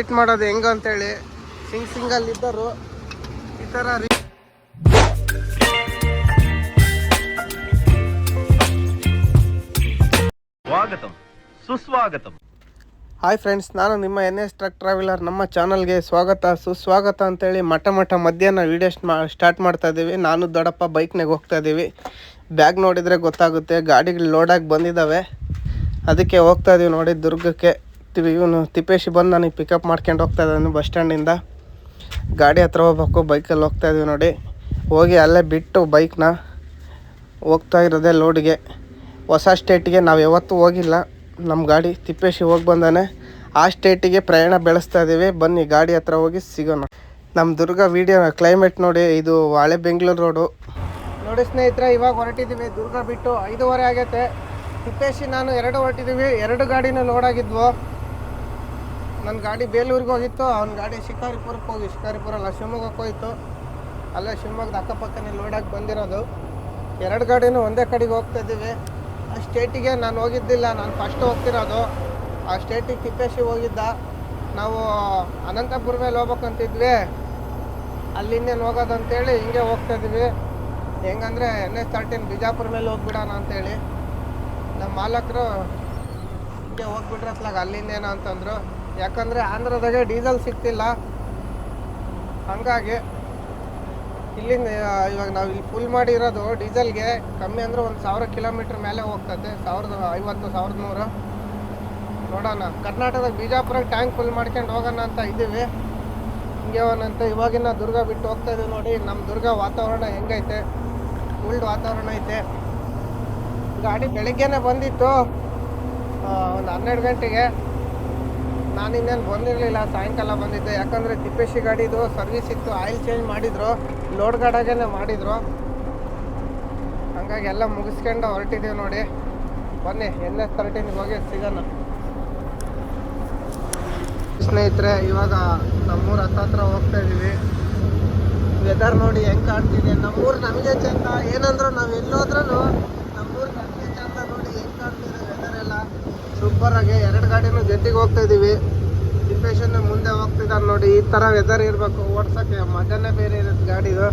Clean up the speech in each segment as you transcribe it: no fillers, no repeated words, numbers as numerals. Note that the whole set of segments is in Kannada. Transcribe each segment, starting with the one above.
ವೆಯ್ಟ್ ಮಾಡೋದು ಹೆಂಗಂತೇಳಿ. ಸಿಂಗಲ್ ಇದ್ದರು ಈ ಥರ ಸ್ವಾಗತಂ ಸುಸ್ವಾಗತಂ. ಹಾಯ್ ಫ್ರೆಂಡ್ಸ್, ನಾನು ನಿಮ್ಮ NS ಟ್ರಕ್ ಟ್ರಾವೆಲರ್. ನಮ್ಮ ಚಾನಲ್ಗೆ ಸ್ವಾಗತ ಸುಸ್ವಾಗತ ಅಂತೇಳಿ ಮಠ ಮಧ್ಯಾಹ್ನ ವೀಡಿಯೋ ಸ್ಟಾರ್ಟ್ ಮಾಡ್ತಾ ಇದ್ದೀವಿ. ನಾನು ದೊಡ್ಡಪ್ಪ ಬೈಕ್ನಾಗ ಹೋಗ್ತಾ ಇದ್ದೀವಿ. ಬ್ಯಾಗ್ ನೋಡಿದರೆ ಗೊತ್ತಾಗುತ್ತೆ, ಗಾಡಿಗಳು ಲೋಡಾಗಿ ಬಂದಿದ್ದಾವೆ. ಅದಕ್ಕೆ ಹೋಗ್ತಾ ಇದ್ದೀವಿ ನೋಡಿ ದುರ್ಗಕ್ಕೆ. ಇವನು ತಿಪ್ಪೇಶಿ ಬಂದು ನನಗೆ ಪಿಕಪ್ ಮಾಡ್ಕೊಂಡು ಹೋಗ್ತಾ ಇದ್ದಾನೆ ಬಸ್ ಸ್ಟ್ಯಾಂಡಿಂದ. ಗಾಡಿ ಹತ್ರ ಹೋಗ್ಬೇಕು, ಬೈಕಲ್ಲಿ ಹೋಗ್ತಾ ಇದ್ದೀವಿ ನೋಡಿ. ಹೋಗಿ ಅಲ್ಲೇ ಬಿಟ್ಟು ಬೈಕ್ನ ಹೋಗ್ತಾ ಇರೋದೇ ಲೋಡಿಗೆ. ಹೊಸ ಸ್ಟೇಟಿಗೆ ನಾವು ಯಾವತ್ತೂ ಹೋಗಿಲ್ಲ. ನಮ್ಮ ಗಾಡಿ ತಿಪ್ಪೇಶಿ ಹೋಗಿ ಬಂದಾನೆ. ಆ ಸ್ಟೇಟಿಗೆ ಪ್ರಯಾಣ ಬೆಳೆಸ್ತಾ ಇದ್ದೀವಿ. ಬನ್ನಿ ಗಾಡಿ ಹತ್ರ ಹೋಗಿ ಸಿಗೋಣ. ನಮ್ಮ ದುರ್ಗ ವಿಡಿಯೋ ಕ್ಲೈಮೇಟ್ ನೋಡಿ. ಇದು ಹಳೆ ಬೆಂಗಳೂರು ರೋಡು ನೋಡಿ ಸ್ನೇಹಿತರೆ. ಇವಾಗ ಹೊರಟಿದ್ದೀವಿ ದುರ್ಗ ಬಿಟ್ಟು. 5:30 ಆಗೈತೆ. ತಿಪ್ಪೇಶಿ ನಾನು 2 ಹೊರಟಿದ್ದೀವಿ. 2 ಗಾಡಿನೂ ಲೋಡ್ ಆಗಿದ್ವು. ನನ್ನ ಗಾಡಿ ಬೇಲೂರಿಗೆ ಹೋಗಿತ್ತು, ಅವ್ನ ಗಾಡಿ ಶಿಕಾರಿಪುರ ಅಲ್ಲ ಶಿವಮೊಗ್ಗಕ್ಕೆ ಹೋಯಿತು. ಅಲ್ಲೇ ಶಿವಮೊಗ್ಗದ ಅಕ್ಕಪಕ್ಕನೇ ಲೋಡಾಗಿ ಬಂದಿರೋದು. 2 ಗಾಡಿನೂ ಒಂದೇ ಕಡೆಗೆ ಹೋಗ್ತಾ ಇದ್ದೀವಿ. ಆ ಸ್ಟೇಟಿಗೆ ನಾನು ಹೋಗಿದ್ದಿಲ್ಲ, ನಾನು ಫಸ್ಟ್ ಹೋಗ್ತಿರೋದು. ಆ ಸ್ಟೇಟಿಗೆ ತಿಪ್ಪೇಶಿ ಹೋಗಿದ್ದ. ನಾವು ಅನಂತಪುರ ಮೇಲೆ ಹೋಗ್ಬೇಕಂತಿದ್ವಿ. ಅಲ್ಲಿ ಇನ್ನೇನು ಹೋಗೋದಂತೇಳಿ ಹಿಂಗೆ ಹೋಗ್ತಾ ಇದ್ದೀವಿ. ಹೆಂಗಂದರೆ NS13 ಬಿಜಾಪುರ ಮೇಲೆ ಹೋಗ್ಬಿಡೋಣ ಅಂತೇಳಿ ನಮ್ಮ ಮಾಲಕರು ಹಿಂಗೆ ಹೋಗ್ಬಿಟ್ರೆ ಅತ್ಲಾಗ ಅಲ್ಲಿಂದೇನೋ ಅಂತಂದರು. ಯಾಕಂದರೆ ಆಂಧ್ರದಾಗೆ ಡೀಸೆಲ್ ಸಿಗ್ತಿಲ್ಲ. ಹಾಗಾಗಿ ಇಲ್ಲಿಂದ ಇವಾಗ ನಾವು ಇಲ್ಲಿ ಫುಲ್ ಮಾಡಿರೋದು ಡೀಸೆಲ್ಗೆ ಕಮ್ಮಿ ಅಂದರೆ 1,000 ಕಿಲೋಮೀಟ್ರ್ ಮೇಲೆ ಹೋಗ್ತದೆ. 1,050 1,100 ನೋಡೋಣ. ಕರ್ನಾಟಕದಾಗ ಬಿಜಾಪುರಾಗ ಟ್ಯಾಂಕ್ ಫುಲ್ ಮಾಡ್ಕೊಂಡು ಹೋಗೋಣ ಅಂತ ಇದ್ದೀವಿ. ಹಿಂಗೆ ಹೋಗೋಣಂತ ಇವಾಗಿನ ದುರ್ಗ ಬಿಟ್ಟು ಹೋಗ್ತಾ ಇದ್ದೀವಿ ನೋಡಿ. ನಮ್ಮ ದುರ್ಗ ವಾತಾವರಣ ಹೆಂಗೈತೆ, ಕೂಲ್ಡ್ ವಾತಾವರಣ ಐತೆ. ಗಾಡಿ ಬೆಳಗ್ಗೆನೇ ಬಂದಿತ್ತು, ಒಂದು 12 ಗಂಟೆಗೆ. ನಾನು ಇನ್ನೇನು ಬಂದಿರಲಿಲ್ಲ, ಸಾಯಂಕಾಲ ಬಂದಿದ್ದೆ. ಯಾಕಂದರೆ ತಿಪ್ಪೇಶಿ ಗಾಡಿದು ಸರ್ವಿಸ್ ಇತ್ತು, ಆಯಿಲ್ ಚೇಂಜ್ ಮಾಡಿದರು, ಲೋಡ್ ಗಾಡಾಗೇ ಮಾಡಿದರು. ಹಂಗಾಗಿ ಎಲ್ಲ ಮುಗಿಸ್ಕೊಂಡು ಹೊರಟಿದ್ದೀವಿ ನೋಡಿ. ಬನ್ನಿ NS13 ಹೋಗಿ ಸಿಗೋಣ ಸ್ನೇಹಿತರೆ. ಇವಾಗ ನಮ್ಮೂರು ಹತ್ರ ಹೋಗ್ತಾ ಇದ್ದೀವಿ. ವೆದರ್ ನೋಡಿ ಹೆಂಗೆ ಕಾಣ್ತಿದೆ. ನಮ್ಮೂರು ನಮಗೆ ಚಂದ. ಏನಂದ್ರು ನಾವು ಎಲ್ಲೋದ್ರೂ ನಮ್ಮೂರು ನಮಗೆ ಚಂದ. ನೋಡಿ ಹೆಂಗೆ ಕಾಣ್ತಿದೆ ವೆದರ್ ಎಲ್ಲ ಸೂಪರಾಗಿ. 2 ಗಾಡಿನೂ ಜೊತೆಗೆ ಹೋಗ್ತಾ ಇದ್ದೀವಿ. ತಿಪ್ಪೇಶನ್ ಮುಂದೆ ಹೋಗ್ತಿದ್ದಾರೆ ನೋಡಿ. ಈ ಥರ ವೆದರ್ ಇರಬೇಕು ಓಡ್ಸೋಕ್ಕೆ, ಮಜಾನೇ ಬೇರೆ ಇರುತ್ತೆ ಗಾಡಿದು.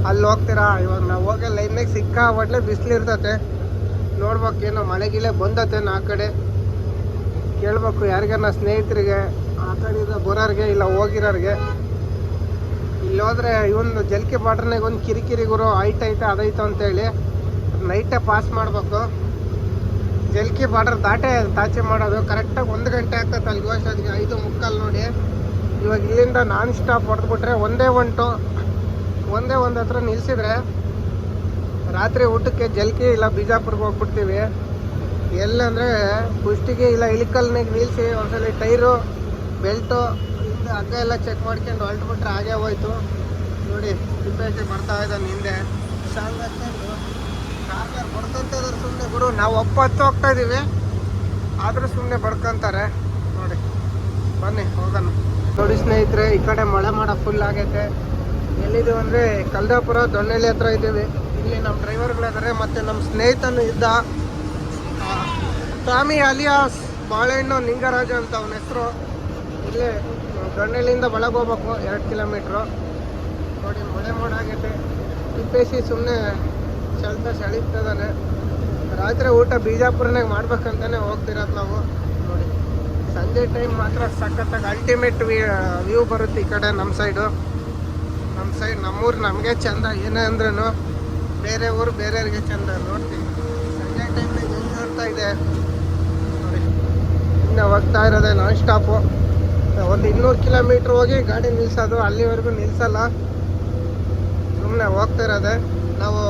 ಅಲ್ಲಿ ಹೋಗ್ತೀರಾ, ಇವಾಗ ನಾವು ಹೋಗಿ ಲೈನ್ನಾಗ ಸಿಕ್ಕಾಪಟ್ಟೆ ಬಿಸಿಲು ಇರ್ತತೆ. ನೋಡ್ಬೇಕು, ಏನೋ ಮಳೆಗಿಲೆ ಬಂದತೆ. ಆ ಕಡೆ ಕೇಳ್ಬೇಕು ಯಾರಿಗಾನ ಸ್ನೇಹಿತರಿಗೆ, ಆ ಕಡೆಯಿಂದ ಬರೋರಿಗೆ ಇಲ್ಲ ಹೋಗಿರೋರಿಗೆ. ಇಲ್ಲಿ ಹೋದರೆ ಇವೊಂದು ಜಲ್ಕಿ ಬಾರ್ಡ್ರನಾಗ ಒಂದು ಕಿರಿಕಿರಿ ಗುರು ಹೈಟ್ ಐತೆ ಅದೈತೆ ಅಂತೇಳಿ ನೈಟೇ ಪಾಸ್ ಮಾಡಬೇಕು. ಜಲ್ಕಿ ಬಾರ್ಡರ್ ತಾಚೆ ಮಾಡೋದು ಕರೆಕ್ಟಾಗಿ 1 ಗಂಟೆ ಆಗ್ತದೆ ಅಲ್ಲಿಗೆ ಹೋಗೋದಿಗೆ. 5:45 ನೋಡಿ. ಇವಾಗ ಇಲ್ಲಿಂದ ನಾನ್ ಸ್ಟಾಪ್ ಹೊಡೆದ್ಬಿಟ್ರೆ ಒಂದೇ ಒಂದು ಹತ್ರ ನಿಲ್ಲಿಸಿದ್ರೆ ರಾತ್ರಿ ಊಟಕ್ಕೆ ಜಲ್ಕಿ ಇಲ್ಲ ಬಿಜಾಪುರ್ಗೆ ಹೋಗ್ಬಿಡ್ತೀವಿ. ಎಲ್ಲಂದರೆ ಕುಷ್ಟಿಗೆ ಇಲ್ಲ ಇಳಿಕಲ್ನಾಗ ನಿಲ್ಲಿಸಿ ಒಂದ್ಸಲ ಟೈರು ಬೆಲ್ಟು ಹಿಂದೆ ಹಗ್ಗ ಎಲ್ಲ ಚೆಕ್ ಮಾಡ್ಕೊಂಡು ಹೊರಟ್ಬಿಟ್ರೆ ಹಾಗೆ ಹೋಯ್ತು ನೋಡಿ. ತಿಪ್ಪೇಶಿ ಬರ್ತಾ ಇದ್ದಾನೆ ಹಿಂದೆ. ಸಾಂಗ್ ಹಾಕ್ಕೊಂಡು ಕಾರ್ಗಾರ್ ಬಡ್ಕೊಂತಿದ್ರು ಸುಮ್ಮನೆ ಗುರು. ನಾವು ಒಪ್ಪತ್ತು ಹೋಗ್ತಾ ಇದ್ದೀವಿ, ಆದರೂ ಸುಮ್ಮನೆ ಬಡ್ಕೊತಾರೆ ನೋಡಿ. ಬನ್ನಿ ಹೋಗೋಣ ನೋಡಿ ಸ್ನೇಹಿತರೆ. ಈ ಕಡೆ ಮಳೆ ಮಾಡ ಫುಲ್ ಆಗೈತೆ. ಎಲ್ಲಿದ್ದೀವಿ ಅಂದರೆ ಕಲ್ದಾಪುರ ದೊಣ್ಣೆಳ್ಳಿ ಹತ್ರ ಇದ್ದೀವಿ. ಇಲ್ಲಿ ನಮ್ಮ ಡ್ರೈವರ್ಗಳಿದ್ದಾರೆ ಮತ್ತು ನಮ್ಮ ಸ್ನೇಹಿತನು ಇದ್ದ, ಸ್ವಾಮಿ ಅಲಿಯಾಸ್ ಬಾಳೆಹಣ್ಣು ನಿಂಗರಾಜ ಅಂತ ಅವನ ಹೆಸರು. ಇಲ್ಲೇ ದೊಣ್ಣೆಳ್ಳಿಯಿಂದ ಒಳಗೆ ಹೋಗ್ಬೇಕು 2 ಕಿಲೋಮೀಟ್ರು ನೋಡಿ. ಮಳೆ ಮಾಡಾಗೈತೆ. ತಿಪ್ಪೇಶಿ ಸುಮ್ಮನೆ ಸೆಳೀತದಾನೆ. ರಾತ್ರಿ ಊಟ ಬಿಜಾಪುರನಾಗ ಮಾಡ್ಬೇಕಂತಾನೆ ಹೋಗ್ತಿರೋದು ನಾವು ನೋಡಿ. ಸಂಜೆ ಟೈಮ್ ಮಾತ್ರ ಸಖತ್ತಾಗಿ ಅಲ್ಟಿಮೇಟ್ ವ್ಯೂ ಬರುತ್ತೆ ಈ ಕಡೆ. ನಮ್ಮ ಸೈಡ್ ನಮ್ಮೂರು ನಮಗೆ ಚೆಂದ. ಏನೇ ಅಂದ್ರೂ ಬೇರೆ ಊರು ಬೇರೆಯವ್ರಿಗೆ ಚೆಂದ. ನೋಡ್ತೀವಿ ಸಂಜೆ ಟೈಮ್ನಾಗ ಹೆಂಗೆ ನೋಡ್ತಾ ಇದೆ ನೋಡಿ. ಇನ್ನು ಹೋಗ್ತಾ ಇರೋದೆ ನಾನ್ ಸ್ಟಾಪು. ಒಂದು 200 ಕಿಲೋಮೀಟ್ರ್ ಹೋಗಿ ಗಾಡಿ ನಿಲ್ಸೋದು, ಅಲ್ಲಿವರೆಗೂ ನಿಲ್ಸಲ್ಲ, ಸುಮ್ಮನೆ ಹೋಗ್ತಾ ಇರೋದೆ. ನಾವು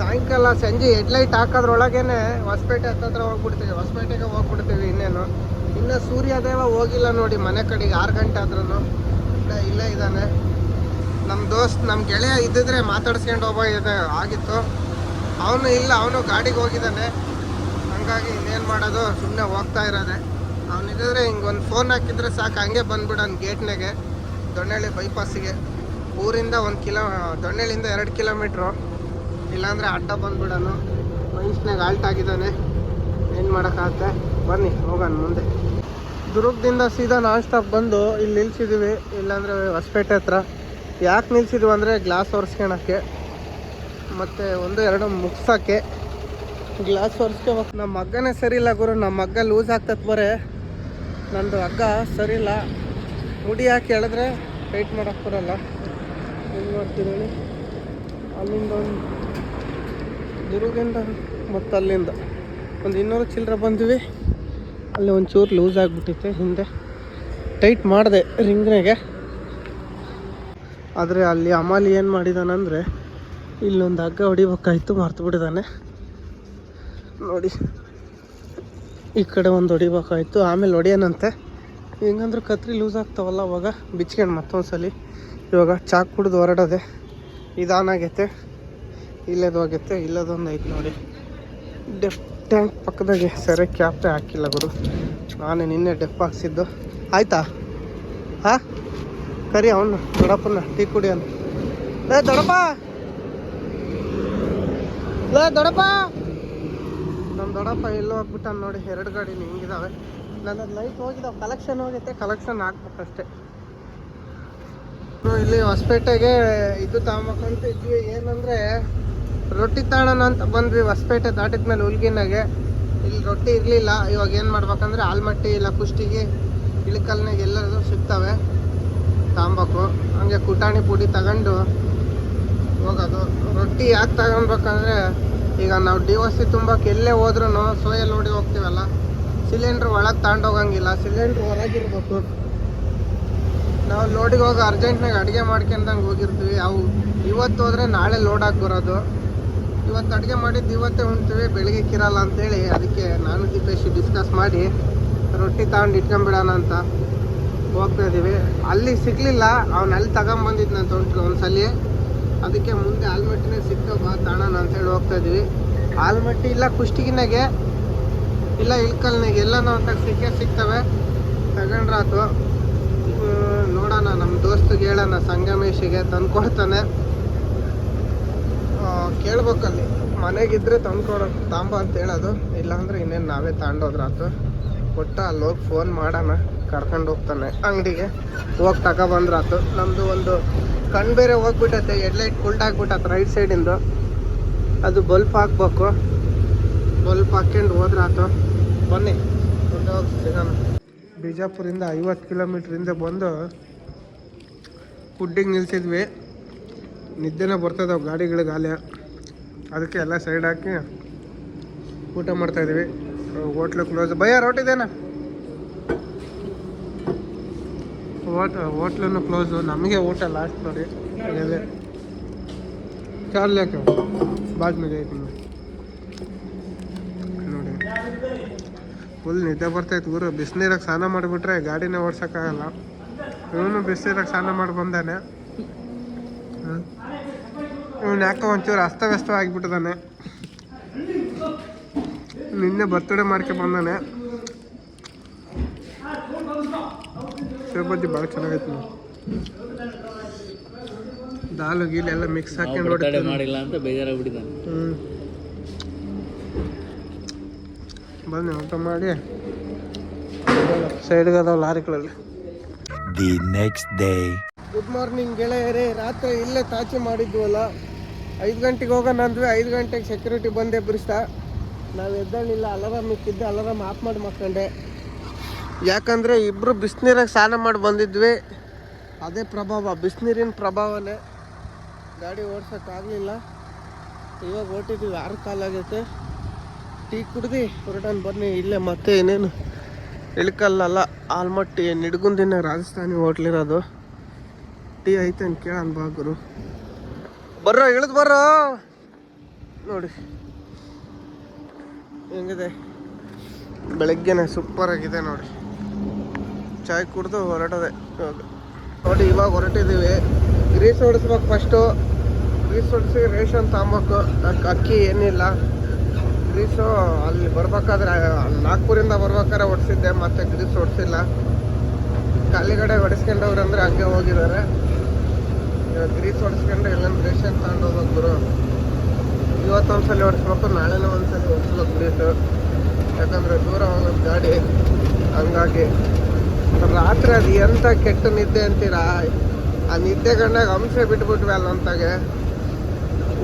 ಸಾಯಂಕಾಲ ಸಂಜೆ ಹೆಡ್ಲೈಟ್ ಹಾಕೋದ್ರೊಳಗೇ ಹೊಸಪೇಟೆ ಹತ್ರ ಹೋಗ್ಬಿಡ್ತೀವಿ. ಇನ್ನೂ ಸೂರ್ಯದೇವ ಹೋಗಿಲ್ಲ ನೋಡಿ ಮನೆ ಕಡೆಗೆ. 6 ಗಂಟೆ ಆದ್ರೂ ಇಲ್ಲೇ ಇದ್ದಾನೆ ನಮ್ಮ ದೋಸ್ತ್. ನಮ್ಮ ಗೆಳೆಯ ಇದ್ದಿದ್ರೆ ಮಾತಾಡ್ಸ್ಕೊಂಡು ಹೋಗೋದು ಆಗಿತ್ತು. ಅವನು ಇಲ್ಲ, ಅವನು ಗಾಡಿಗೆ ಹೋಗಿದ್ದಾನೆ. ಹಂಗಾಗಿ ಇನ್ನೇನು ಮಾಡೋದು, ಸುಮ್ಮನೆ ಹೋಗ್ತಾ ಇರೋದೆ. ಅವನಿದ್ರೆ ಹಿಂಗೆ ಒಂದು ಫೋನ್ ಹಾಕಿದ್ರೆ ಸಾಕು, ಹಂಗೆ ಬಂದ್ಬಿಡೋನು ಗೇಟ್ನಾಗೆ. ದೊಣ್ಣೆಳ್ಳಿ ಬೈಪಾಸಿಗೆ ಊರಿಂದ ದೊಣ್ಣೆಳ್ಳಿಯಿಂದ 2 ಕಿಲೋಮೀಟ್ರು. ಇಲ್ಲಾಂದರೆ ಅಡ್ಡ ಬಂದ್ಬಿಡೋನು. ಮೈನ್ಸ್ನಾಗ ಆಲ್ಟ್ ಆಗಿದ್ದಾನೆ, ಏನು ಮಾಡೋಕ್ಕಾಗುತ್ತೆ. ಬನ್ನಿ ಹೋಗೋಣ ಮುಂದೆ. ದುರ್ಗದಿಂದ ಸೀದಾ ನಾನ್ ಸ್ಟಾಪ್ ಬಂದು ಇಲ್ಲಿ ನಿಲ್ಸಿದ್ದೀವಿ, ಇಲ್ಲಾಂದರೆ ಹೊಸಪೇಟೆ ಹತ್ರ. ಯಾಕೆ ನಿಲ್ಸಿದ್ವಿ ಅಂದರೆ ಗ್ಲಾಸ್ ಒರೆಸ್ಕೊಳಕ್ಕೆ ಮತ್ತು ಒಂದು ಎರಡು ಮುಗ್ಸೋಕ್ಕೆ. ಗ್ಲಾಸ್ ಒರೆಸ್ಕೋಬೇಕು. ನಮ್ಮ ಹಗ್ಗನೇ ಸರಿ ಇಲ್ಲ ಗುರು, ನಮ್ಮ ಹಗ್ಗ ಲೂಸ್ ಆಗ್ತದೆ ಬರೇ. ನಂದು ಹಗ್ಗ ಸರಿ ಇಲ್ಲ, ಮುಡಿ ಹಾಕಿ ಎಳೆದ್ರೆ ಟೈಟ್ ಮಾಡೋಕ್ಕೆ ಬರಲ್ಲ. ಹೆಂಗೆ ಮಾಡ್ತೀವಿ ಹೇಳಿ? ಅಲ್ಲಿಂದ ಒಂದು ದುರ್ಗದಿಂದ ಮತ್ತು ಅಲ್ಲಿಂದ ಒಂದು 200 ಚಿಲ್ಲರೆ ಬಂದ್ವಿ. ಅಲ್ಲಿ ಒಂಚೂರು ಲೂಸ್ ಆಗಿಬಿಟ್ಟಿತ್ತು, ಹಿಂದೆ ಟೈಟ್ ಮಾಡಿದೆ ರಿಂಗ್ನಾಗೆ. ಆದರೆ ಅಲ್ಲಿ ಅಮಾಲಿ ಏನು ಮಾಡಿದಾನಂದರೆ ಇಲ್ಲೊಂದು ಹಗ್ಗ ಹೊಡಿಬೇಕಾಯ್ತು, ಮರ್ತು ಬಿಟ್ಟಿದ್ದಾನೆ ನೋಡಿ. ಈ ಕಡೆ ಒಂದು ಹೊಡಿಬೇಕಾಯ್ತು, ಆಮೇಲೆ ಹೊಡಿಯೋಣಂತೆ. ಹೆಂಗಂದ್ರೆ ಕತ್ರಿ ಲೂಸ್ ಆಗ್ತಾವಲ್ಲ, ಅವಾಗ ಬಿಚ್ಕೊಂಡು ಮತ್ತೊಂದ್ಸಲಿ. ಇವಾಗ ಚಾಕ್ ಕುಡ್ದು ಹೊರಡೋದೆ ನಿಧಾನಾಗೈತೆ. ಇಲ್ಲದು ಹೋಗೈತೆ, ಇಲ್ಲದೊಂದು ಐತೆ ನೋಡಿ. ಡೆಫ್ ಟ್ಯಾಂಕ್ ಪಕ್ಕದಾಗೆ ಸರಿ ಕ್ಯಾಪ್ಟೇ ಹಾಕಿಲ್ಲ ಗುರು, ನಾನೇ ನಿನ್ನೆ ಡೆಫ್ ಹಾಕ್ಸಿದ್ದು. ಆಯ್ತಾ? ಹಾಂ, ಕರಿ ಅವನು ದೊಡ್ಡಪ್ಪನ ಟೀ ಕುಡಿ ಅಂತ. ಲೇ ದೊಡ್ಡಪ್ಪ, ಲೇ ದೊಡ್ಡಪ್ಪ. ನಮ್ಮ ದೊಡ್ಡಪ್ಪ ಎಲ್ಲೋ ಹೋಗ್ಬಿಟ್ಟ ನೋಡಿ. 2 ಗಾಡಿನ ಹಿಂಗಿದಾವೆ. ನನ್ನದು ಲೈಟ್ ಹೋಗಿದ್ದಾವೆ, ಕಲೆಕ್ಷನ್ ಹೋಗೈತೆ, ಕಲೆಕ್ಷನ್ ಹಾಕ್ಬೇಕಷ್ಟೆ. ಇಲ್ಲಿ ಹೊಸಪೇಟೆಗೆ ಇದು ತಗೊಂಬೇಕಂತ ಇದ್ವಿ. ಏನಂದರೆ ರೊಟ್ಟಿ ತಾಣನ ಅಂತ ಬಂದ್ವಿ. ಹೊಸಪೇಟೆ ದಾಟಿದ್ಮೇಲೆ ಹುಲ್ಗಿನಾಗೆ ಇಲ್ಲಿ ರೊಟ್ಟಿ ಇರಲಿಲ್ಲ. ಇವಾಗ ಏನು ಮಾಡ್ಬೇಕಂದ್ರೆ ಆಲ್ಮಟ್ಟಿ ಇಲ್ಲ ಕುಷ್ಟಗಿ ಇಳಕಲ್ನಾಗ ಎಲ್ಲರೂ ಸಿಗ್ತವೆ, ತಗೊಬೇಕು. ಹಂಗೆ ಕುಟಾಣಿ ಪುಡಿ ತಗೊಂಡು ಹೋಗೋದು. ರೊಟ್ಟಿ ಯಾಕೆ ತಗೊಬೇಕಂದ್ರೆ ಈಗ ನಾವು DOC ತುಂಬಕ್ಕೆ ಎಲ್ಲೇ ಹೋದ್ರೂ ಸೋಯ ಲೋಡಿ ಹೋಗ್ತೀವಲ್ಲ, ಸಿಲಿಂಡ್ರ್ ಒಳಗೆ ತಗೊಂಡೋಗಂಗಿಲ್ಲ, ಸಿಲಿಂಡ್ರ್ ಹೊರಗಿರ್ಬೇಕು. ನಾವು ಲೋಡಿಗೆ ಹೋಗಿ ಅರ್ಜೆಂಟ್ನಾಗ ಅಡುಗೆ ಮಾಡ್ಕೊಂಡಂಗೆ ಹೋಗಿರ್ತೀವಿ. ಅವು ಇವತ್ತು ಹೋದರೆ ನಾಳೆ ಲೋಡ್ ಆಗಿ ಬರೋದು. ಇವತ್ತು ಅಡುಗೆ ಮಾಡಿದ್ದು ಇವತ್ತೇ ಉಣ್ತೀವಿ, ಬೆಳಿಗ್ಗೆ ಕಿರಲ್ಲ ಅಂತೇಳಿ ಅದಕ್ಕೆ ನಾನು ದೀಪೇಶಿ ಡಿಸ್ಕಸ್ ಮಾಡಿ ರೊಟ್ಟಿ ತಗೊಂಡು ಇಟ್ಕೊಂಬಿಡೋಣ ಅಂತ ಹೋಗ್ತಾ ಇದ್ದೀವಿ. ಅಲ್ಲಿ ಸಿಗಲಿಲ್ಲ, ಅವ್ನು ಅಲ್ಲಿ ತಗೊಂಬಂದಿದ್ನಂತ ಒಂದ್ಸಲಿ. ಅದಕ್ಕೆ ಮುಂದೆ ಆಲ್ಮಟ್ಟಿನೇ ಸಿಗ್ತಾವ ಬಾ ತಾಣನ ಅಂತೇಳಿ ಹೋಗ್ತಾ ಇದ್ದೀವಿ. ಆಲ್ಮಟ್ಟಿ ಇಲ್ಲ ಕುಷ್ಟಗಿನಾಗೆ ಇಲ್ಲ ಇಳ್ಕಲ್ನಾಗೆ ಎಲ್ಲನೂ ಅಂತ ಸಿಗ್ತವೆ. ತಗೊಂಡ್ರಾತು. ನೋಡೋಣ, ನಮ್ಮ ದೋಸ್ತಿಗೆ ಹೇಳೋಣ, ಸಂಗಮೇಶಿಗೆ ತಂದ್ಕೊಡ್ತಾನೆ. ಕೇಳ್ಬೇಕಲ್ಲಿ ಮನೆಗಿದ್ರೆ ತಂದ್ಕೊಡೋ ತಾಂಬ ಅಂತ ಹೇಳೋದು. ಇಲ್ಲಾಂದ್ರೆ ಇನ್ನೇನು ನಾವೇ ತಗೊಂಡೋದ್ರಾತು. ಕೊಟ್ಟ ಅಲ್ಲಿ ಹೋಗಿ ಫೋನ್ ಮಾಡೋಣ, ಕರ್ಕೊಂಡು ಹೋಗ್ತಾನೆ ಅಂಗಡಿಗೆ. ಹೋಗಿ ತಗೊಬಂದ್ರಾತು. ನಮ್ಮದು ಒಂದು ಕಣ್ಣು ಬೇರೆ ಹೋಗ್ಬಿಟ್ಟೈತೆ, ಹೆಡ್ಲೈಟ್ ಫುಲ್ಡ್ ಆಗ್ಬಿಟ್ಟೈತೆ ರೈಟ್ ಸೈಡಿಂದು. ಅದು ಬಲ್ಪ್ ಹಾಕ್ಬೇಕು. ಬಲ್ಪ್ ಹಾಕ್ಕೊಂಡು ಹೋದ್ರಾತು. ಬನ್ನಿ ಹೋಗಿ ಸಿಗೋಣ. ಬಿಜಾಪುರಿಂದ 50 ಕಿಲೋಮೀಟ್ರಿಂದ ಬಂದು ಕುಡ್ಡಿಗೆ ನಿಲ್ಸಿದ್ವಿ. ನಿದ್ದೆನೇ ಬರ್ತದವು ಗಾಡಿಗಳಿಗೆ ಆಲೆ, ಅದಕ್ಕೆ ಎಲ್ಲ ಸೈಡ್ ಹಾಕಿ ಊಟ ಮಾಡ್ತಾಯಿದ್ವಿ. Hotel close. ಭಯ ರೋಟಿದೇನಾ? ಹೋಟ್ಲನ್ನು ಕ್ಲೋಸು. ನಮಗೆ ಊಟ ಲಾಸ್ಟ್ ನೋಡಿ. ಅದೇ ಚಾರ್ಲಿ ಹಾಕಿ ಬಾಜ್ಮಿಗೆ ಐತಿ ನೋಡಿ. ಫುಲ್ ನಿದ್ದೆ ಬರ್ತೈತೆ ಗುರು. ಬಿಸಿನೀರಾಗ ಸ್ನಾನ ಮಾಡಿಬಿಟ್ರೆ ಗಾಡಿನೇ ಓಡ್ಸೋಕ್ಕಾಗಲ್ಲ. ಇವನು ಬಿಸಿನೀರಾಗ ಸ್ನಾನ ಮಾಡಿ ಬಂದಾನೆ. ಇವನು ಯಾಕೋ ಒಂಚೂರು ಅಸ್ತವ್ಯಸ್ತ ಆಗಿಬಿಟ್ಟಿದ್ದಾನೆ. ನಿನ್ನೆ ಬರ್ತಡೇ ಮಾಡ್ಕೊಂಡು ಬಂದಾನೆ. ಸೇಬಜ್ಜಿ ಭಾಳ ಚೆನ್ನಾಗೈತೆ ನೋಡಿ. ದಾಲು ಗೀಲು ಎಲ್ಲ ಮಿಕ್ಸ್ ಹಾಕೊಂಡು ಮಾಡಿಲ್ಲ ಅಂತ ಬೇಜಾರಾಗ್ಬಿಟ್ಟಿದ್ದಾನೆ. ಬನ್ನಿ ಊಟ ಮಾಡಿ. ಸೈಡ್ಗೆ ಅದಾವ ಲಾರಿಗಳಲ್ಲಿ. The next day. Good morning ಗೆಳೆಯರೇ. ರಾತ್ರಿ ಇಲ್ಲೇ ತಾಚಿ ಮಾಡಿದ್ವಲ್ಲ, 5 ಗಂಟೆಗೆ ಹೋಗೋಣ ಅಂದ್ವಿ. 5 ಗಂಟೆಗೆ ಸೆಕ್ಯೂರಿಟಿ ಬಂದೇ ಬಿಡಿಸ್ತಾ. ನಾವು ಎದ್ದಳಿಲ್ಲ, ಅಲಾರಾಮ್ ಇಕ್ಕಿದ್ದೆ, ಅಲಾರಾಮ್ ಆಫ್ ಮಾಡಿ ಮಕ್ಕಂಡೆ. ಯಾಕಂದರೆ ಇಬ್ಬರು ಬಿಸಿನೀರಾಗ ಸ್ನಾನ ಮಾಡಿ ಬಂದಿದ್ವಿ. ಅದೇ ಪ್ರಭಾವ, ಬಿಸಿನೀರಿನ ಪ್ರಭಾವನೇ. ಗಾಡಿ ಓಡ್ಸೋಕ್ಕಾಗಲಿಲ್ಲ. ಇವಾಗ ಹೊರಟಿದ್ವಿ, 6 ಕಾಲಾಗೈತೆ. ಟೀ ಕುಡ್ದು ಹೊರಟನ್ ಬನ್ನಿ. ಇಲ್ಲೇ ಮತ್ತೆ ಏನೇನು ಇಳ್ಕಲ್ಲಲ್ಲ, ಆಲ್ಮಟ್ಟಿ ನಿಡ್ಗುಂದಿನ ರಾಜಸ್ಥಾನಿ ಹೋಟ್ಲಿರೋದು. ಟೀ ಐತೆ ಅಂತ ಕೇಳೋಣ ಬಾ ಗುರು. ಬರ್ರೋ, ಇಳಿದು ಬರ್ರೋ. ನೋಡಿ ಹೆಂಗಿದೆ, ಬೆಳಗ್ಗೆನೆ ಸೂಪರ್ ಆಗಿದೆ ನೋಡಿ. ಚಾಯ್ ಕುಡ್ದು ಹೊರಟದೆ ಇವಾಗ. ನೋಡಿ ಇವಾಗ ಹೊರಟಿದ್ದೀವಿ. ಗ್ರೀಸ್ ಹೊಡಿಸ್ಬೇಕು ಫಸ್ಟು. ಗ್ರೀಸ್ ಹೊಡಿಸಿ ರೇಷನ್ ತಗೊಬೇಕು. ಅಕ್ಕಿ ಏನಿಲ್ಲ. ಗ್ರೀಸು ಅಲ್ಲಿ ಬರ್ಬೇಕಾದ್ರೆ ನಾಗ್ಪುರಿಂದ ಬರ್ಬೇಕಾದ್ರೆ ಹೊಡ್ಸಿದ್ದೆ, ಮತ್ತೆ ಗ್ರೀಸ್ ಹೊಡ್ಸಿಲ್ಲ. ಖಾಲಿಗಡೆ ಹೊಡಿಸ್ಕೊಂಡವ್ರು ಅಂದರೆ ಹಂಗೆ ಹೋಗಿದ್ದಾರೆ. ಇವಾಗ ಗ್ರೀಸ್ ಹೊಡಿಸ್ಕೊಂಡು ಎಲ್ಲೊಂದು ರೇಷನ್ ತಗೊಂಡು ಹೋಗ್ಬೇಕು ಗುರು. ಇವತ್ತೊಂದ್ಸಲಿ ಹೊಡಿಸ್ಬೇಕು, ನಾಳೆನೂ ಒಂದ್ಸಲಿ ಹೊಡಿಸ್ಬೇಕು ಗ್ರೀಸು. ಯಾಕಂದರೆ ದೂರ ಹೋಗೋದು ಗಾಡಿ, ಹಂಗಾಗಿ ರಾತ್ರಿ ಅದು ಎಂತ ಕೆಟ್ಟ ನಿದ್ದೆ ಅಂತೀರಾ, ಆ ನಿದ್ದೆ ಗಂಡಾಗ ಅಂಶ ಬಿಟ್ಬಿಟ್ವಿ ಅಲ್ಲೊಂತಾಗೆ.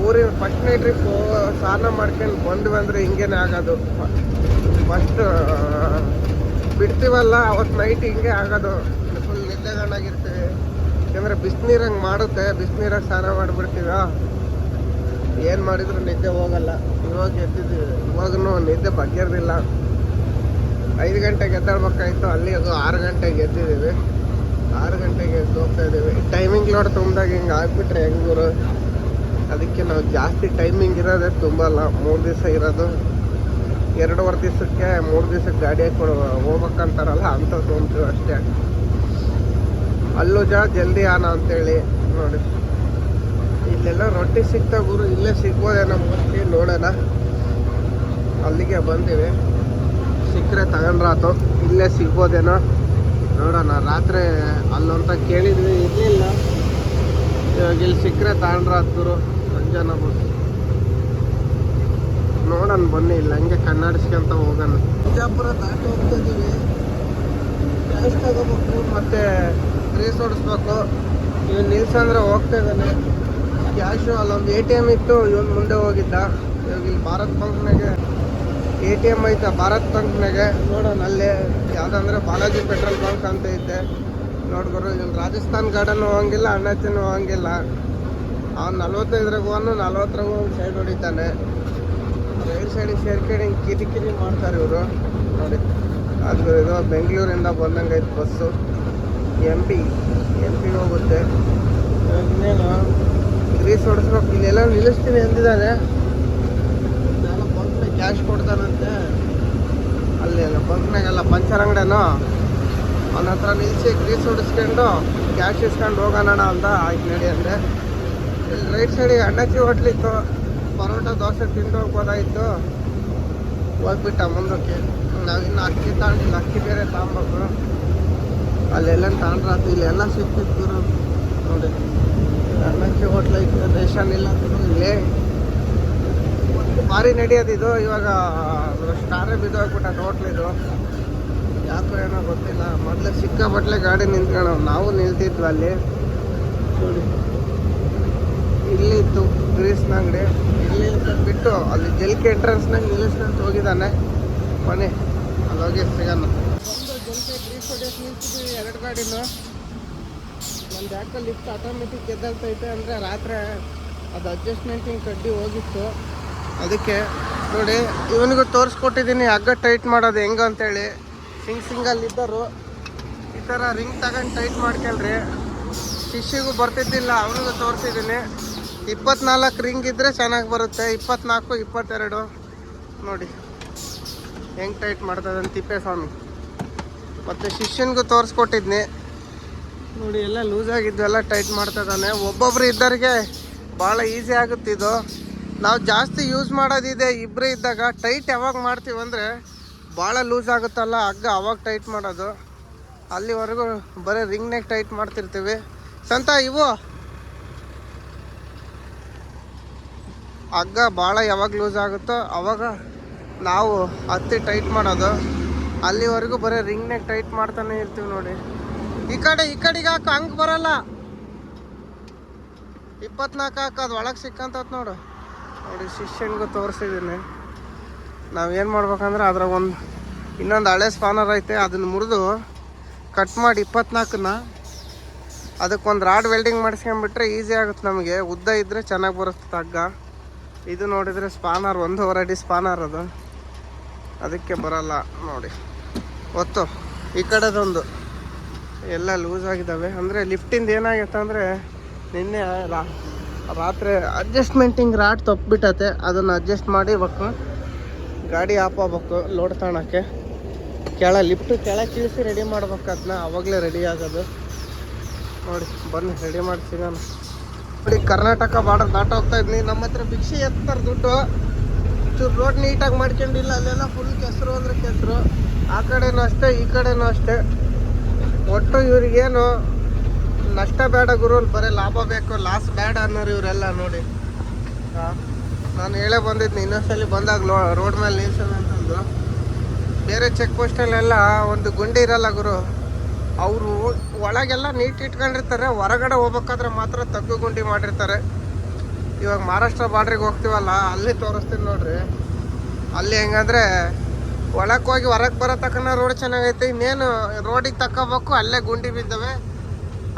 ಊರಿನ ಫಸ್ಟ್ನೇ ಟ್ರಿಪ್ಪು ಸ್ನಾನ ಮಾಡ್ಕೊಂಡು ಬಂದ್ವಿ ಅಂದರೆ ಹಿಂಗೇನೆ ಆಗೋದು. ಫಸ್ಟ್ ಬಿಡ್ತೀವಲ್ಲ ಅವತ್ತು ನೈಟ್ ಹಿಂಗೆ ಆಗೋದು, ಫುಲ್ ನಿದ್ದೆ ಗಂಡಾಗಿರ್ತೀವಿ. ಯಾಕಂದರೆ ಬಿಸಿನೀರಂಗೆ ಮಾಡುತ್ತೆ, ಬಿಸಿನೀರಾಗ ಸ್ನಾನ ಮಾಡಿಬಿಡ್ತೀವ, ಏನು ಮಾಡಿದ್ರು ನಿದ್ದೆ ಹೋಗಲ್ಲ. ಇವಾಗ ಎದ್ದಿದ್ದೀವಿ, ಇವಾಗೂ ನಿದ್ದೆ ಬಗ್ಗಿರ್ದಿಲ್ಲ. 5 ಗಂಟೆಗೆ ಎದ್ದೇಳ್ಬೇಕಾಯ್ತು, ಅಲ್ಲಿ ಅದು 6 ಗಂಟೆಗೆ ಎದ್ದಿದ್ದೀವಿ. 6 ಗಂಟೆಗೆ ಎದ್ದು ಹೋಗ್ತಾ ಇದ್ದೀವಿ. ಟೈಮಿಂಗ್ ಲೋಡ್ ತುಂಬಿದಾಗ ಹಿಂಗೆ ಆಗ್ಬಿಟ್ರೆ ಹೆಂಗೂರು, ಅದಕ್ಕೆ ನಾವು ಜಾಸ್ತಿ ಟೈಮಿಂಗ್ ಇರೋದೇ ತುಂಬಲ್ಲ. 3 ದಿವಸ ಇರೋದು, 2.5 ದಿವಸಕ್ಕೆ 3 ದಿವಸಕ್ಕೆ ಗಾಡಿ ಹಾಕೊಂಡು ಹೋಗ್ಬೇಕಂತಾರಲ್ಲ ಅಂಥದ್ದು ತುಂಬ್ತೀವಿ ಅಷ್ಟೇ. ಅಲ್ಲೂ ಜಲ್ದಿ ಆನ ಅಂತೇಳಿ ನೋಡಿ. ಇಲ್ಲೆಲ್ಲ ರೊಟ್ಟಿ ಸಿಗ್ತಾ ಗುರು, ಇಲ್ಲೇ ಸಿಗ್ಬೋದೇನೋ ಮೋಸ್ಟ್ಲಿ, ನೋಡೋಣ. ಅಲ್ಲಿಗೆ ಬಂದೀವಿ, ಸಿಕ್ಕರೆ ತಗೊಂಡ್ರಾತು. ಇಲ್ಲೇ ಸಿಗ್ಬೋದೇನೋ ನೋಡೋಣ. ರಾತ್ರಿ ಅಲ್ಲಂತ ಕೇಳಿದ್ವಿ, ಇರಲಿಲ್ಲ. ಇವಾಗ ಇಲ್ಲಿ ಸಿಕ್ಕರೆ ತಗೊಂಡ್ರಾತು ಗುರು. ಸಂಜಾನ ಬಸ್ ನೋಡೋಣ ಬನ್ನಿ, ಇಲ್ಲ ಹಂಗೆ ಕನ್ನಡಿಸ್ಕೊಂತ ಹೋಗೋಣ. ಬಿಜಾಪುರ ದಾಟಿ ಹೋಗ್ತಾ ಇದ್ದೀವಿ. ಕ್ಯಾಶ್ ತಗೋಬೇಕು, ಮತ್ತೆ ಗ್ರೀಸ್ ಹೊಡಿಸ್ಬೇಕು. ಇವನು ನಿಲ್ಸಂದ್ರೆ ಹೋಗ್ತಾ ಇದ್ದಾನೆ. ಕ್ಯಾಶು ಅಲ್ಲೊಂದು ATM ಇತ್ತು, ಇವನು ಮುಂದೆ ಹೋಗಿದ್ದ. ಇವಾಗ ಇಲ್ಲಿ ಭಾರತ್ ಬಂಕ್ನಾಗೆ ATM ಐತೆ, ಭಾರತ್ ಬಂಕ್ನಾಗೆ. ನೋಡೋಣ ಅಲ್ಲೇ ಯಾವುದಂದ್ರೆ ಬಾಲಾಜಿ ಪೆಟ್ರೋಲ್ ಬಂಕ್ ಅಂತ ಐತೆ. ನೋಡ್ಕೊರು, ಇಲ್ಲಿ ರಾಜಸ್ಥಾನ್ ಗಾರ್ಡನ್ ಹೋಗಂಗಿಲ್ಲ, ಅಣ್ಣಾಚಿನೂ ಹೋಗಂಗಿಲ್ಲ. ಅವ್ನು 45ರಾಗ ಹೋಗೋನು, 40ರಾಗ ಒಂದು ಸೈಡ್ ಹೊಡಿತಾನೆ. ರೈಟ್ ಸೈಡಿಗೆ ಸೇರ್ಕೊಂಡು ಹಿಂಗೆ ಕಿರಿಕಿರಿ ಮಾಡ್ತಾರೆ ಇವರು ನೋಡಿ. ಅದು ಇದು ಬೆಂಗಳೂರಿಂದ ಬಂದಂಗೆ ಐತೆ ಬಸ್ಸು. MP ಹೋಗುತ್ತೆ. ಇನ್ನೇನು ಗ್ರೀಸ್ ಹೊಡಿಸ್ಬೇಕು. ಇಲ್ಲೆಲ್ಲ ನಿಲ್ಲಿಸ್ತೀನಿ ಅಂದಿದ್ದಾನೆ. ಎಲ್ಲ ಬಂಕ್ನಾಗ ಕ್ಯಾಶ್ ಕೊಡ್ತಾನಂತೆ. ಅಲ್ಲೆಲ್ಲ ಬಂಕ್ನಾಗೆಲ್ಲ ಪಂಚರ್ ಅಂಗಡಿನೋ, ಅವನ ಹತ್ರ ನಿಲ್ಲಿಸಿ ಗ್ರೀಸ್ ಹೊಡಿಸ್ಕೊಂಡು ಕ್ಯಾಶ್ ಇಸ್ಕೊಂಡು ಹೋಗೋಣ ಅಂತ. ಆಯ್ತು ನಡಿ ಅಂದೆ. ಇಲ್ಲಿ ರೈಟ್ ಸೈಡಿಗೆ ಅಣ್ಣಾಚಿ ಹೋಟ್ಲಿತ್ತು, ಪರೋಟ ದೋಸೆ ತಿಂದು ಹೋಗ್ಬೋದಾಯಿತು. ಹೋಗ್ಬಿಟ್ಟ ಮುಂದಕ್ಕೆ. ನಾವಿನ್ನು ಅಕ್ಕಿ ತಗೊಂಡಿಲ್ಲ, ಅಕ್ಕಿ ಬೇರೆ ತಗೊಬೇಕು. ಅಲ್ಲೆಲ್ಲ ತಗೊಂಡ್ರಾತು. ಇಲ್ಲೆಲ್ಲ ಸಿಕ್ತಿತ್ತು ನೋಡಿ. ಅಣ್ಣಾಚಿ ಹೋಟ್ಲ್ ಐತೆ, ರೇಷನ್ ಇಲ್ಲ ಇಲ್ಲೇ. ಭಾರಿ ನಡೆಯೋದಿದು. ಇವಾಗ ಸ್ಟಾರೇ ಬಿದ್ದೋಗ್ಬಿಟ್ಟ ಹೋಟ್ಲಿದು, ಯಾಕೋ ಏನೋ ಗೊತ್ತಿಲ್ಲ. ಮೊದಲೇ ಸಿಕ್ಕಾಪಟ್ಲೆ ಗಾಡಿ ನಿಂತ್ಕೊಳ್ಳೋ, ನಾವು ನಿಲ್ತಿದ್ವಿ ಅಲ್ಲಿ ನೋಡಿ. ಇಲ್ಲಿತ್ತು ಗ್ರೀಸ್ನ ಅಂಗಡಿ. ಇಲ್ಲಿ ಬಿಟ್ಟು ಅಲ್ಲಿ ಜಲ್ಕೆ ಎಂಟ್ರೆನ್ಸ್ನಾಗ ನಿಲ್ಲಿಸ್ಕೊಂತ ಹೋಗಿದ್ದಾನೆ. ಮನೆ ಅಲ್ಲೋಗಿ ಸಿಗೋಣ. ಒಂದು ಜಲ್ಕೆ ಗ್ರೀಸ್ ಹೊಡಿಯೋಕೆ ನಿಲ್ಸಿದ್ವಿ, 2 ಗಾಡಿನೂ. ಒಂದು ಯಾಕೆ ಲಿಫ್ಟ್ ಆಟೋಮೆಟಿಕ್ ಎದ್ದೇಳ್ತೈತೆ ಅಂದರೆ ರಾತ್ರಿ ಅದು ಅಡ್ಜಸ್ಟ್ಮೆಂಟಿಂಗ್ ಕಡ್ಡಿ ಹೋಗಿತ್ತು, ಅದಕ್ಕೆ ನೋಡಿ. ಇವನಿಗೂ ತೋರಿಸ್ಕೊಟ್ಟಿದ್ದೀನಿ ಹಗ್ಗ ಟೈಟ್ ಮಾಡೋದು ಹೆಂಗೆ ಅಂತೇಳಿ. ಸಿಂಗಲ್ಲಿದ್ದರು ಈ ಥರ ರಿಂಗ್ ತಗೊಂಡು ಟೈಟ್ ಮಾಡ್ಕೊಳ್ರಿ. ಶಿಷ್ಯಗೂ ಬರ್ತಿದ್ದಿಲ್ಲ, ಅವನಿಗೂ ತೋರಿಸಿದ್ದೀನಿ. 24 ರಿಂಗ್ ಇದ್ದರೆ ಚೆನ್ನಾಗಿ ಬರುತ್ತೆ. 24, 22 ನೋಡಿ ಹೆಂಗೆ ಟೈಟ್ ಮಾಡ್ತದೆ ತಿಪ್ಪೇಸ್ವಾಮಿ. ಮತ್ತು ಶಿಷ್ಯನಿಗೂ ತೋರಿಸ್ಕೊಟ್ಟಿದ್ನಿ ನೋಡಿ. ಎಲ್ಲ ಲೂಸ್ ಆಗಿದ್ವೆಲ್ಲ ಟೈಟ್ ಮಾಡ್ತಿದ್ದಾನೆ. ಒಬ್ಬೊಬ್ರು ಇದ್ದರಿಗೆ ಭಾಳ ಈಸಿ ಆಗುತ್ತಿದ್ದು. ನಾವು ಜಾಸ್ತಿ ಯೂಸ್ ಮಾಡೋದಿದೆ ಇಬ್ಬರೇ ಇದ್ದಾಗ. ಟೈಟ್ ಯಾವಾಗ ಮಾಡ್ತೀವಿ ಅಂದರೆ ಭಾಳ ಲೂಸ್ ಆಗುತ್ತಲ್ಲ ಹಗ್ಗ, ಅವಾಗ ಟೈಟ್ ಮಾಡೋದು. ಅಲ್ಲಿವರೆಗೂ ಬರೀ ರಿಂಗ್ನಾಗ ಟೈಟ್ ಮಾಡ್ತಿರ್ತೀವಿ. ಸಂತ ಇವು ಹಗ್ಗ ಭಾಳ ಯಾವಾಗ ಲೂಸ್ ಆಗುತ್ತೋ ಅವಾಗ ನಾವು ಹತ್ತಿ ಟೈಟ್ ಮಾಡೋದು. ಅಲ್ಲಿವರೆಗೂ ಬರೀ ರಿಂಗ್ನಾಗ ಟೈಟ್ ಮಾಡ್ತಾನೆ ಇರ್ತೀವಿ ನೋಡಿ. ಈ ಕಡೆಗೆ ಹಾಕು, ಹಂಗೆ ಬರಲ್ಲ. 24 ಹಾಕು, ಅದು ಒಳಗೆ ಸಿಕ್ಕಂತತ್ ನೋಡು ನೋಡಿ. ಶಿಷ್ಯನಿಗೂ ತೋರಿಸಿದ್ದೀನಿ. ನಾವೇನು ಮಾಡ್ಬೇಕಂದ್ರೆ ಅದ್ರಾಗ ಇನ್ನೊಂದು ಹಳೆ ಸ್ಪಾನರ್ ಐತೆ, ಅದನ್ನು ಮುರಿದು ಕಟ್ ಮಾಡಿ 24ನ ಅದಕ್ಕೊಂದು ರಾಡ್ ವೆಲ್ಡಿಂಗ್ ಮಾಡಿಸ್ಕೊಂಡ್ಬಿಟ್ರೆ ಈಸಿ ಆಗುತ್ತೆ ನಮಗೆ. ಉದ್ದ ಇದ್ದರೆ ಚೆನ್ನಾಗಿ ಬರುತ್ತೆ ಹಗ್ಗ. ಇದು ನೋಡಿದರೆ ಸ್ಪಾನರ್ 1.5 ಅಡಿ ಸ್ಪಾನರ್ ಅದು, ಅದಕ್ಕೆ ಬರಲ್ಲ ನೋಡಿ. ಒತ್ತು ಈ ಕಡೆದೊಂದು ಎಲ್ಲ ಲೂಸ್ ಆಗಿದ್ದಾವೆ. ಅಂದರೆ ಲಿಫ್ಟಿಂದ ಏನಾಗೈತೆ ಅಂದರೆ ನಿನ್ನೆ ರಾತ್ರಿ ಅಡ್ಜಸ್ಟ್ಮೆಂಟಿಂಗ್ ರಾಡ್ ತಪ್ಪಿಬಿಟ್ಟತೆ. ಅದನ್ನು ಅಡ್ಜಸ್ಟ್ ಮಾಡಿಬೇಕು, ಗಾಡಿ ಆಫ್ ಆಗ್ಬೇಕು ಲೋಡ್ ತಗೊಳಕ್ಕೆ. ಲಿಫ್ಟ್ ಕೆಳಗೆ ಇಳಿಸಿ ರೆಡಿ ಮಾಡ್ಬೇಕು ಅದನ್ನ, ಅವಾಗಲೇ ರೆಡಿ ಆಗೋದು ನೋಡಿ. ಬನ್ನಿ ರೆಡಿ ಮಾಡಿ ಸಿಗೋಣ ನೋಡಿ. ಕರ್ನಾಟಕ ಬಾರ್ಡರ್ ದಾಟ ಹೋಗ್ತಾ ಇದ್ನಿ. ನಮ್ಮ ಹತ್ರ ಭಿಕ್ಷೆ ಎತ್ತಾರೆ ದುಡ್ಡು. ಚೂರು ರೋಡ್ ನೀಟಾಗಿ ಮಾಡ್ಕೊಂಡಿಲ್ಲ, ಅಲ್ಲೆಲ್ಲ ಫುಲ್ ಕೆಸರು ಅಂದರೆ ಕೆಸರು. ಆ ಕಡೆನೂ ಅಷ್ಟೇ, ಈ ಕಡೆನೂ ಅಷ್ಟೇ. ಒಟ್ಟು ಇವ್ರಿಗೇನು ನಷ್ಟ ಬೇಡ ಗುರು, ಬರೀ ಲಾಭ ಬೇಕು, ಲಾಸ್ ಬೇಡ ಅನ್ನೋರು ಇವರೆಲ್ಲ ನೋಡಿ. ನಾನು ಹೇಳೇ ಬಂದಿದ್ನಿ ಇನ್ನೊಂದ್ಸಲಿ ಬಂದಾಗ ರೋಡ್ ಮೇಲೆ ನಿಲ್ಸೋಣ ಅಂತಂದು. ಬೇರೆ ಚೆಕ್ ಪೋಸ್ಟಲ್ಲೆಲ್ಲ ಒಂದು ಗುಂಡಿ ಇರಲ್ಲ ಗುರು, ಅವರು ಒಳಗೆಲ್ಲ ನೀಟ್ ಇಟ್ಕೊಂಡಿರ್ತಾರೆ, ಹೊರಗಡೆ ಹೋಗ್ಬೇಕಾದ್ರೆ ಮಾತ್ರ ತಗ್ಗು ಗುಂಡಿ ಮಾಡಿರ್ತಾರೆ. ಇವಾಗ ಮಹಾರಾಷ್ಟ್ರ ಬಾರ್ಡ್ರಿಗೆ ಹೋಗ್ತೀವಲ್ಲ, ಅಲ್ಲಿ ತೋರಿಸ್ತೀನಿ ನೋಡ್ರಿ. ಅಲ್ಲಿ ಹೆಂಗಂದ್ರೆ ಒಳಕ್ಕೆ ಹೋಗಿ ಹೊರಗೆ ಬರೋ ತಕ್ಕನ ರೋಡ್ ಚೆನ್ನಾಗೈತೆ, ಇನ್ನೇನು ರೋಡಿಗೆ ತಕ್ಕೋಬೇಕು, ಅಲ್ಲೇ ಗುಂಡಿ ಬಿದ್ದವೆ.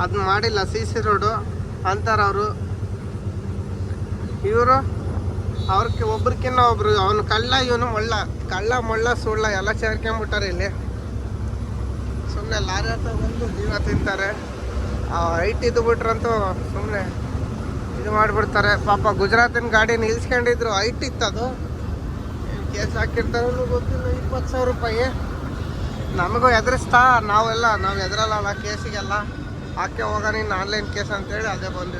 ಅದನ್ನ ಮಾಡಿಲ್ಲ, CC ರೋಡು ಅಂತಾರೆ ಅವರು. ಇವರು ಅವ್ರಿಗೆ ಒಬ್ರಕ್ಕಿನ್ನ ಒಬ್ರು, ಅವನು ಕಳ್ಳ ಇವನು ಮೊಳ್ಳ, ಕಳ್ಳ ಮೊಳ್ಳ ಸುಳ್ಳ ಎಲ್ಲ ಸೇರ್ಕೊಂಬಿಟ್ಟಾರೆ ಇಲ್ಲಿ. ಸುಮ್ಮನೆ ಲಾರಿ ಹತ್ರ ಬಂದು ಜೀವ ತಿಂತಾರೆ. ಹೈಟ್ ಇದು ಬಿಟ್ರಂತೂ ಸುಮ್ಮನೆ ಇದು ಮಾಡಿಬಿಡ್ತಾರೆ. ಪಾಪ ಗುಜರಾತಿನ ಗಾಡಿ ನಿಲ್ಸ್ಕೊಂಡಿದ್ರು, ಹೈಟ್ ಇತ್ತದು. ಏನು ಕೇಸ್ ಹಾಕಿರ್ತಾರೋ ಗೊತ್ತಿಲ್ಲ. 20,000 ರೂಪಾಯಿ ನಮಗೂ ಎದುರಿಸ್ತಾ ನಾವು ಎದುರಲ್ಲ ಕೇಸಿಗೆಲ್ಲ ಹಾಕಿ ಹೋಗೋಣ ಇನ್ನು ಆನ್ಲೈನ್ ಕೇಸ್ ಅಂತೇಳಿ ಅದೇ ಬಂದ್ವಿ.